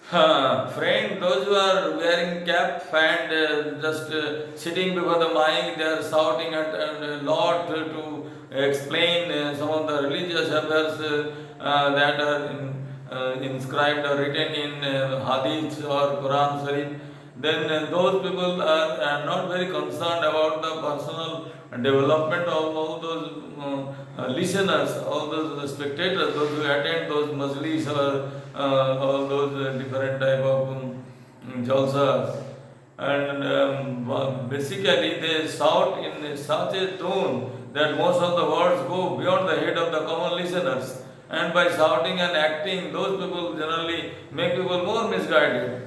Friend, those who are wearing cap and just sitting before the mic, they are shouting at a lot to explain some of the religious affairs that are inscribed or written in hadiths or Quran Sharif. Then those people are not very concerned about the personal development of all those listeners, all those spectators, those who attend those majlis or all those different type of jalsas. And basically they shout in such a tone that most of the words go beyond the head of the common listeners. And by shouting and acting, those people generally make people more misguided.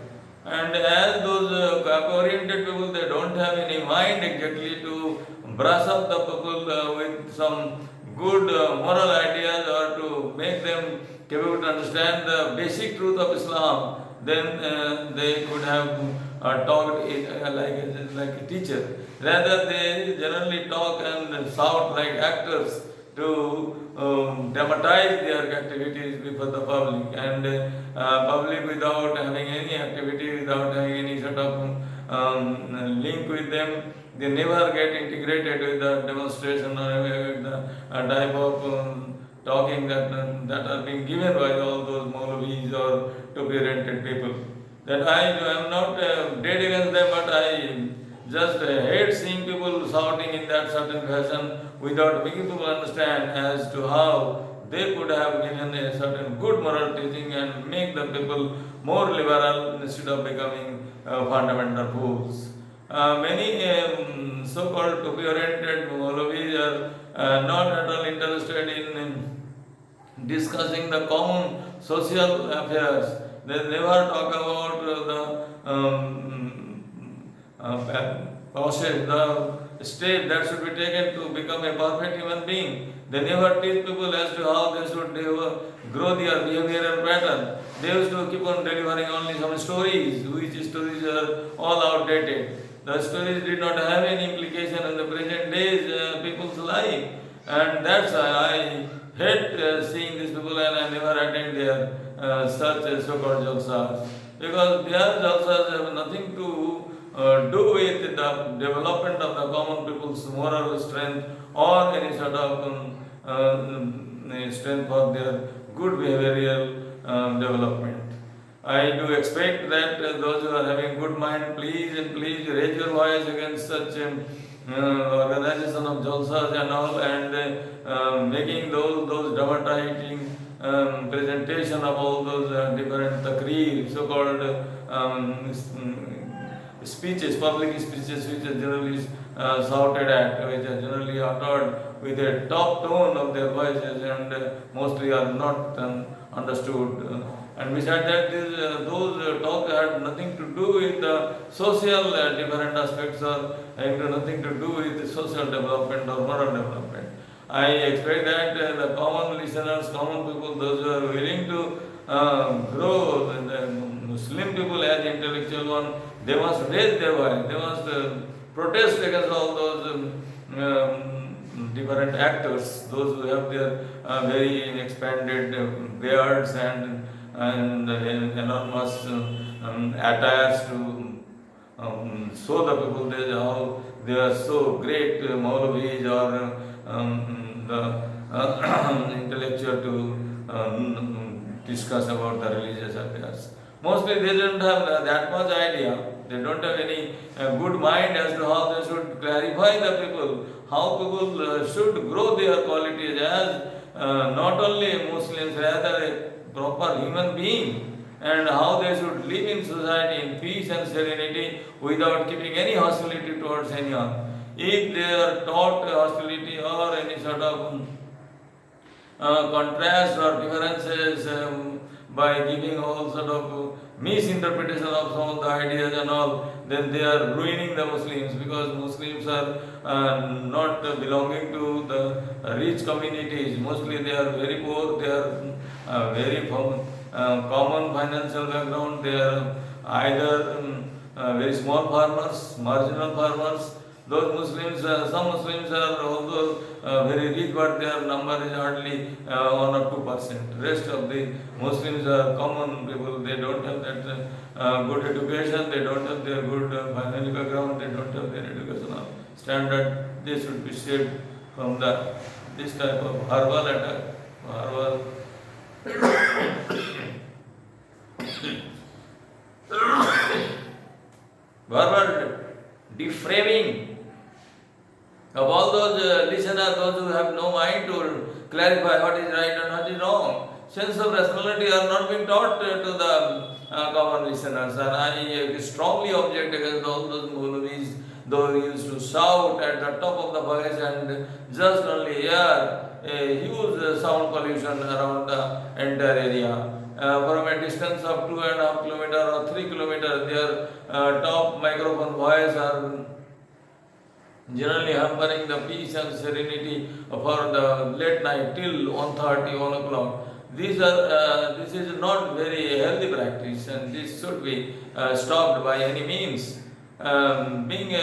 And as those oriented people, they don't have any mind exactly to brush up the people with some good moral ideas or to make them capable to understand the basic truth of Islam, then they could have talked like a teacher. Rather, they generally talk and shout like actors to dramatize their activities before the public, and public without having any activity, without having any sort of link with them, they never get integrated with the demonstration or with the type of talking that are being given by all those Maulvis or to-be-oriented people. That I am not dead against them, but I just hate seeing people shouting in that certain fashion without making people understand as to how they could have given a certain good moral teaching and make the people more liberal instead of becoming fundamental fools. Many so-called to-be-oriented Maulvis are not at all interested in discussing the common social affairs. They never talk about the process, the step that should be taken to become a perfect human being. They never teach people as to how they should grow their behavioral pattern. They used to keep on delivering only some stories, which stories are all outdated. The stories did not have any implication in the present days people's life, and that's why I hate seeing these people, and I never attend their such so-called jalsas, because their jalsas have nothing to do with the development of the common people's moral strength or any sort of strength for their good behavioral development. I do expect that those who are having good mind, please and please raise your voice against such organization of jalsas and all, and making those dramatizing presentation of all those different takrir, so-called speeches, public speeches, which are generally shouted at, which are generally uttered with a top tone of their voices and mostly are not understood. And besides that, those talks had nothing to do with the social different aspects or having nothing to do with social development or moral development. I expect that the common listeners, common people, those who are willing to grow, the Muslim people as intellectual one, they must raise their voice, they must protest against all those different actors, those who have their very expanded beards and enormous attires to show the people how they are so great Maulvis or the intellectual to discuss about the religious affairs. Mostly they don't have that much idea. They don't have any good mind as to how they should clarify the people, how people should grow their qualities as not only Muslims, rather a proper human being, and how they should live in society in peace and serenity without keeping any hostility towards anyone. If they are taught hostility or any sort of contrast or differences by giving all sort of misinterpretation of some of the ideas and all, then they are ruining the Muslims, because Muslims are not belonging to the rich communities. Mostly they are very poor, they are very common financial background, they are either very small farmers, marginal farmers, Those Muslims, some Muslims are also very rich, but their number is hardly 1 or 2%. Rest of the Muslims are common people. They don't have that good education. They don't have their good family background. They don't have their educational standard. They should be saved from this type of verbal attack, verbal verbal deframing of all those listeners, those who have no mind to clarify what is right and what is wrong. Sense of rationality are not being taught to the common listeners, and I strongly object against all those Moulvis, those who used to shout at the top of the voice and just only hear a huge sound pollution around the entire area. From a distance of 2.5 kilometers or 3 kilometers, their top microphone voice are generally hampering the peace and serenity for the late night till 1:30, 1 o'clock. This is not very healthy practice, and this should be stopped by any means. Being a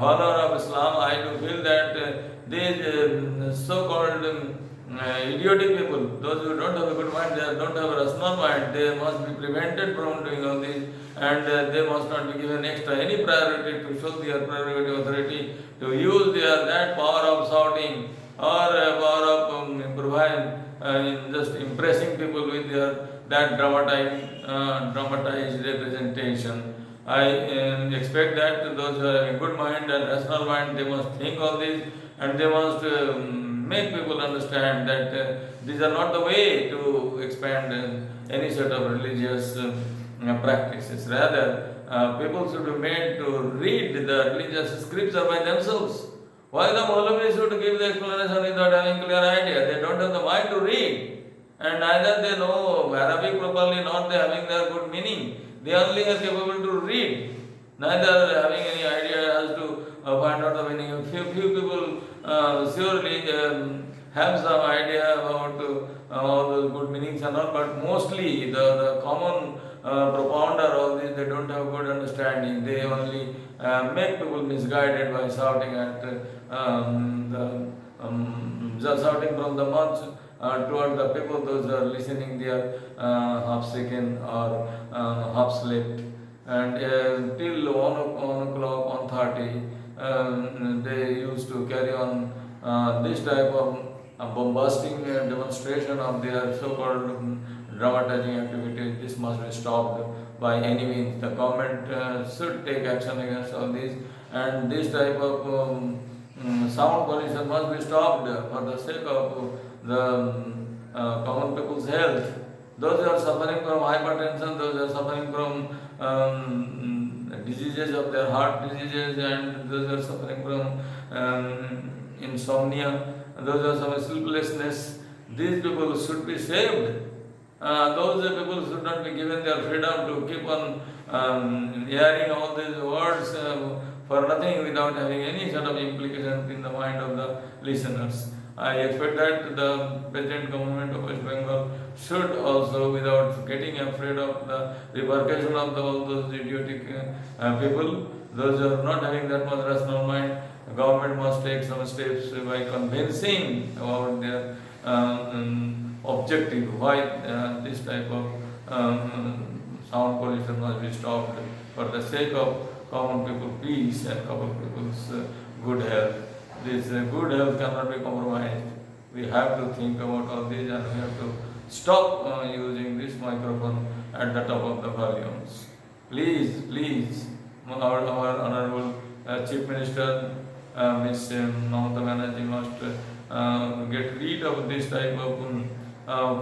follower of Islam, I do feel that these so-called idiotic people, those who don't have a good mind, they don't have a rational mind, they must be prevented from doing all this, and they must not be given extra any priority to show their prerogative authority to use that power of shouting or power of just impressing people with that dramatized representation. I expect that those who have a good mind and rational mind, they must think all this, and they must make people understand that these are not the way to expand any sort of religious practices. Rather, people should be made to read the religious scripture by themselves. Why the Moulvis should give the explanation without having clear idea? They don't have the mind to read, and neither they know Arabic properly, nor they having their good meaning. They only are capable to read, neither having any idea as to find out the meaning. Few people surely have some idea about all the good meanings and all, but mostly the common propounder of this, they don't have good understanding. They only make people misguided by shouting at just shouting from the mouth toward the people. Those are listening, they are half shaken or half slept, and till 1 o'clock, 1:30, they used to carry on this type of bombasting demonstration of their so-called dramatizing activities. This must be stopped by any means. The government should take action against all this, and this type of sound pollution must be stopped for the sake of the common people's health. Those who are suffering from hypertension, those who are suffering from diseases of their heart diseases, and those who are suffering from insomnia, those who are suffering sleeplessness, these people should be saved. Those people should not be given their freedom to keep on hearing all these words for nothing without having any sort of implication in the mind of the listeners. I expect that the present government of West Bengal should also, without getting afraid of the repercussion of all those idiotic people, those who are not having that much rational mind, the government must take some steps by convincing about their objective, why this type of sound pollution must be stopped for the sake of common people peace and common people's good health. This good health cannot be compromised. We have to think about all this, and we have to stop using this microphone at the top of the volumes. Please, our Honorable Chief Minister, Ms. Mamata Banerjee must get rid of this type of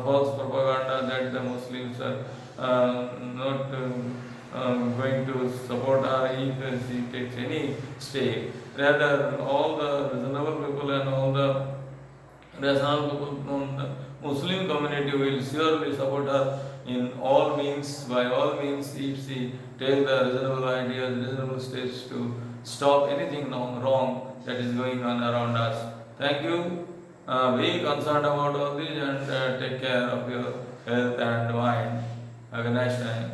false propaganda that the Muslims are not going to support her if she takes any step. Rather, all the reasonable people and all the rational people from the Muslim community will surely support her in all means, by all means, if she takes the reasonable ideas, reasonable steps to stop anything wrong that is going on around us. Thank you. Be concerned about all this and take care of your health and mind. Have a nice time.